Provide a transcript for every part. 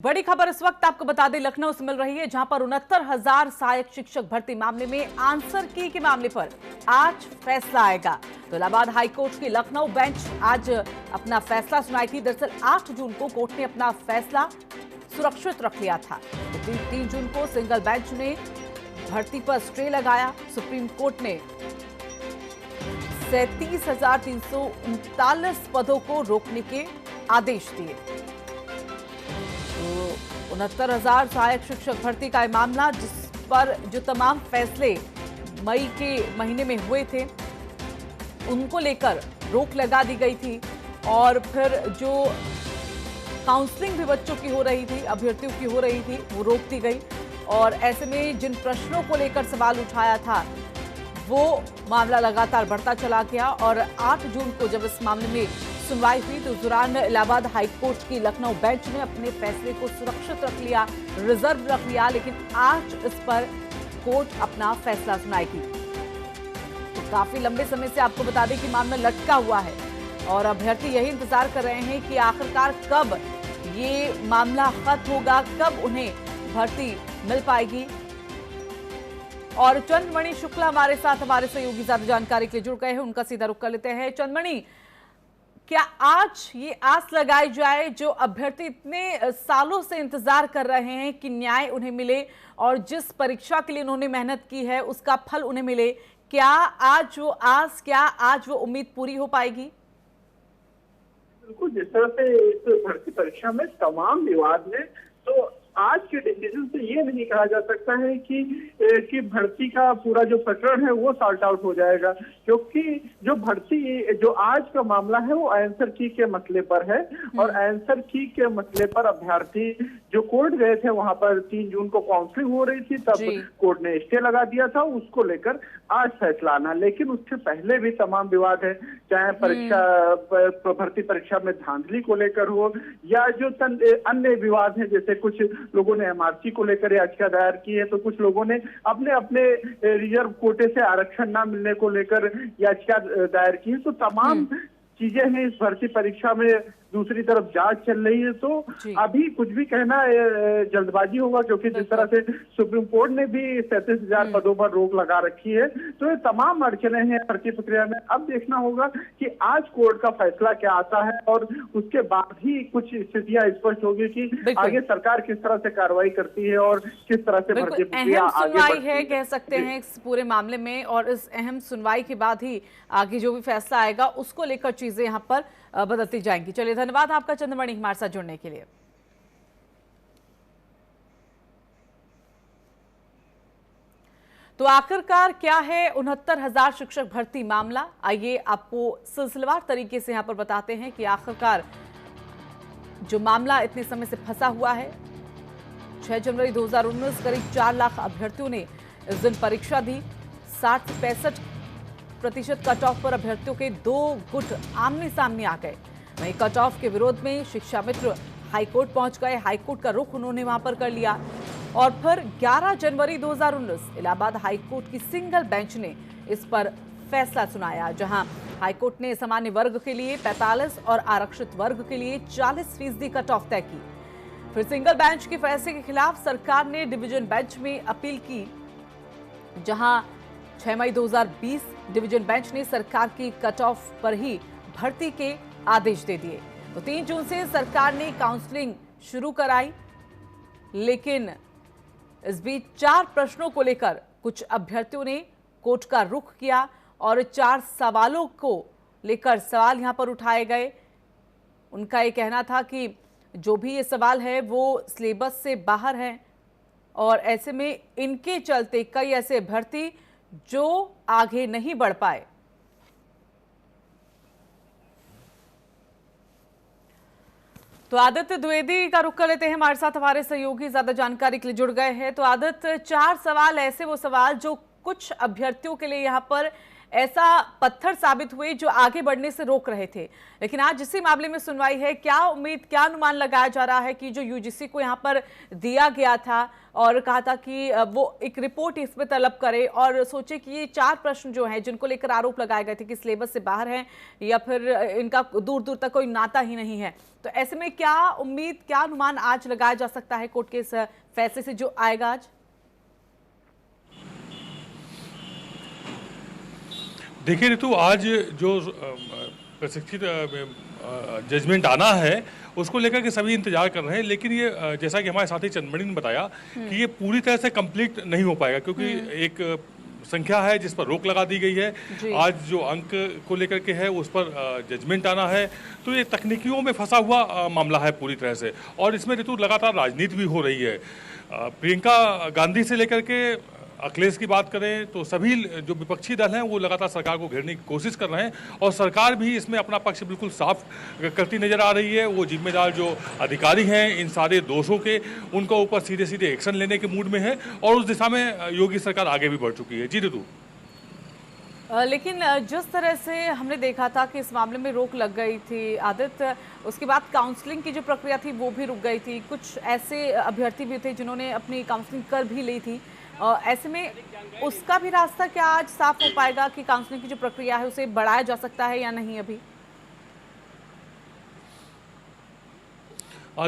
बड़ी खबर इस वक्त आपको बता दें लखनऊ से मिल रही है, जहां पर 69,000 सहायक शिक्षक भर्ती मामले में आंसर की के मामले पर आज फैसला आएगा। तो इलाहाबाद हाईकोर्ट की लखनऊ बेंच आज अपना फैसला सुनाई थी। दरअसल 8 जून को कोर्ट ने अपना फैसला सुरक्षित रख लिया था। तो 3 जून को सिंगल बेंच ने भर्ती पर स्टे लगाया। सुप्रीम कोर्ट ने 37,339 पदों को रोकने के आदेश दिए। 69,000 सहायक शिक्षक भर्ती का मामला, जिस पर जो तमाम फैसले मई के महीने में हुए थे उनको लेकर रोक लगा दी गई थी, और फिर जो काउंसलिंग भी बच्चों की हो रही थी, अभ्यर्थियों की हो रही थी, वो रोक दी गई। और ऐसे में जिन प्रश्नों को लेकर सवाल उठाया था वो मामला लगातार बढ़ता चला गया। और 8 जून को जब इस मामले में सुनवाई हुई तो उस दौरान इलाहाबाद हाईकोर्ट की लखनऊ बेंच ने अपने फैसले को सुरक्षित रख लिया, रिजर्व रख लिया। लेकिन आज इस पर कोर्ट अपना फैसला सुनाएगी। तो काफी लंबे समय से आपको बता दें कि मामला लटका हुआ है और अभ्यर्थी यही इंतजार कर रहे हैं कि आखिरकार कब ये मामला खत्म होगा, कब उन्हें भर्ती मिल पाएगी। और चंद्रमणि शुक्ला हमारे साथ, हमारे सहयोगी ज्यादा जानकारी के लिए जुड़ गए हैं, उनका सीधा रुख कर लेते हैं। चंद्रमणि, क्या आज ये आस लगाई जाए जो अभ्यर्थी इतने सालों से इंतजार कर रहे हैं कि न्याय उन्हें मिले और जिस परीक्षा के लिए उन्होंने मेहनत की है उसका फल उन्हें मिले, क्या आज वो आस, क्या आज वो उम्मीद पूरी हो पाएगी? बिल्कुल, जिस तरह से इस भर्ती परीक्षा में तमाम विवाद है, तो आज के डिसीजन से ये नहीं कहा जा सकता है कि भर्ती का पूरा जो प्रकरण है वो सॉल्ट आउट हो जाएगा, क्योंकि जो भर्ती जो आज का मामला है वो आंसर की के मसले पर है। और आंसर की के मसले पर अभ्यर्थी जो कोर्ट गए थे वहां पर 3 जून को काउंसलिंग हो रही थी, तब कोर्ट ने स्टे लगा दिया था, उसको लेकर आज फैसला आना। लेकिन उससे पहले भी तमाम विवाद है, चाहे परीक्षा भर्ती परीक्षा में धांधली को लेकर हो या जो अन्य विवाद है, जैसे कुछ लोगों ने एमआरसी को लेकर याचिका दायर की है, तो कुछ लोगों ने अपने अपने रिजर्व कोटे से आरक्षण न मिलने को लेकर याचिका दायर की है। तो तमाम चीजें हैं इस भर्ती परीक्षा में। दूसरी तरफ जांच चल रही है, तो अभी कुछ भी कहना जल्दबाजी होगा, क्योंकि जिस तरह से सुप्रीम कोर्ट ने भी 37,000 पदों पर रोक लगा रखी है, तो ये तमाम अड़चने हैं भर्ती प्रक्रिया में। अब देखना होगा कि आज कोर्ट का फैसला क्या आता है और उसके बाद ही कुछ स्थितियां स्पष्ट होगी कि आगे सरकार किस तरह से कार्रवाई करती है और किस तरह से भर्ती प्रक्रिया आगे बढ़ती है, कह सकते हैं इस पूरे मामले में। और इस अहम सुनवाई के बाद ही आगे जो भी फैसला आएगा उसको लेकर चीजें यहाँ पर बदलती जाएंगी। चलिए, धन्यवाद आपका चंद्रमणि हमारे साथ जुड़ने के लिए। तो आखिरकार क्या है 69,000 शिक्षक भर्ती मामला, आइए आपको सिलसिलेवार तरीके से यहां पर बताते हैं कि आखिरकार जो मामला इतने समय से फंसा हुआ है। 6 जनवरी 2019 करीब 4 लाख अभ्यर्थियों ने इस दिन परीक्षा दी। 60 से 65% कट ऑफ पर अभ्यर्थियों के 2 गुट आमने सामने आ गए। वहीं कट ऑफ के विरोध में शिक्षा मित्र हाईकोर्ट पहुंच गए। हाईकोर्ट का रुख उन्होंने वहां पर कर लिया और फिर 11 जनवरी 2019 इलाहाबाद हाईकोर्ट की सिंगल बेंच ने इस पर फैसला सुनाया, जहां हाईकोर्ट ने सामान्य वर्ग के लिए 45 और आरक्षित वर्ग के लिए 40% कट ऑफ तय की। फिर सिंगल बेंच के फैसले के खिलाफ सरकार ने डिवीजन बेंच में अपील की, जहां 6 मई 2020 डिवीजन बेंच ने सरकार की कट ऑफ पर ही भर्ती के आदेश दे दिए। तो 3 जून से सरकार ने काउंसलिंग शुरू कराई, लेकिन इस बीच 4 प्रश्नों को लेकर कुछ अभ्यर्थियों ने कोर्ट का रुख किया और 4 सवालों को लेकर सवाल यहां पर उठाए गए। उनका ये कहना था कि जो भी ये सवाल है वो सिलेबस से बाहर है और ऐसे में इनके चलते कई ऐसे अभ्यर्थी जो आगे नहीं बढ़ पाए। तो आदित्य द्विवेदी का रुख कर लेते हैं, हमारे साथ हमारे सहयोगी ज्यादा जानकारी के लिए जुड़ गए हैं। तो आदित्य, 4 सवाल ऐसे वो सवाल जो कुछ अभ्यर्थियों के लिए यहाँ पर ऐसा पत्थर साबित हुए जो आगे बढ़ने से रोक रहे थे। लेकिन आज इसी मामले में सुनवाई है। क्या उम्मीद, क्या अनुमान लगाया जा रहा है कि जो यूजीसी को यहाँ पर दिया गया था और कहा था कि वो एक रिपोर्ट इस पर तलब करे और सोचे कि ये 4 प्रश्न जो हैं जिनको लेकर आरोप लगाए गए थे कि सिलेबस से बाहर हैं या फिर इनका दूर दूर तक कोई नाता ही नहीं है, तो ऐसे में क्या उम्मीद, क्या अनुमान आज लगाया जा सकता है कोर्ट के इस फैसले से जो आएगा आज? देखिए ऋतु, आज जो प्रशिक्षित जजमेंट आना है उसको लेकर के सभी इंतजार कर रहे हैं, लेकिन ये जैसा कि हमारे साथी चंद्रमणि ने बताया कि ये पूरी तरह से कंप्लीट नहीं हो पाएगा क्योंकि एक संख्या है जिस पर रोक लगा दी गई है। आज जो अंक को लेकर के है उस पर जजमेंट आना है, तो ये तकनीकियों में फंसा हुआ मामला है पूरी तरह से। और इसमें ऋतु लगातार राजनीति भी हो रही है। प्रियंका गांधी से लेकर के अखिलेश की बात करें तो सभी जो विपक्षी दल हैं वो लगातार सरकार को घेरने की कोशिश कर रहे हैं और सरकार भी इसमें अपना पक्ष बिल्कुल साफ करती नजर आ रही है। वो जिम्मेदार जो अधिकारी हैं इन सारे दोषों के, उनके ऊपर सीधे सीधे एक्शन लेने के मूड में है और उस दिशा में योगी सरकार आगे भी बढ़ चुकी है। जी ऋतु, लेकिन जिस तरह से हमने देखा था कि इस मामले में रोक लग गई थी आदित्य, उसके बाद काउंसलिंग की जो प्रक्रिया थी वो भी रुक गई थी। कुछ ऐसे अभ्यर्थी भी थे जिन्होंने अपनी काउंसलिंग कर भी ली थी। ऐसे में उसका भी रास्ता क्या आज साफ हो पाएगा कि काउंसलिंग की जो प्रक्रिया है उसे बढ़ाया जा सकता है या नहीं अभी?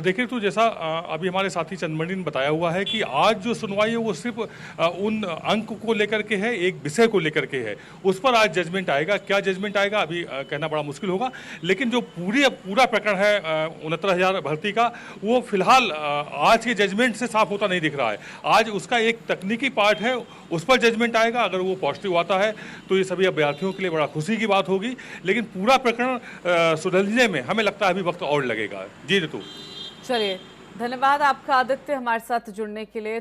देखिए तो जैसा अभी हमारे साथी चंद्रमणि ने बताया हुआ है कि आज जो सुनवाई है वो सिर्फ उन अंक को लेकर के है, एक विषय को लेकर के है, उस पर आज जजमेंट आएगा। क्या जजमेंट आएगा अभी कहना बड़ा मुश्किल होगा, लेकिन जो पूरा प्रकरण है 69,000 भर्ती का, वो फिलहाल आज के जजमेंट से साफ होता नहीं दिख रहा है। आज उसका एक तकनीकी पार्ट है, उस पर जजमेंट आएगा। अगर वो पॉजिटिव आता है तो ये सभी अभ्यर्थियों के लिए बड़ा खुशी की बात होगी, लेकिन पूरा प्रकरण सुलझने में हमें लगता है अभी वक्त और लगेगा। जी ऋतु। चलिए, धन्यवाद आपका आदित्य हमारे साथ जुड़ने के लिए।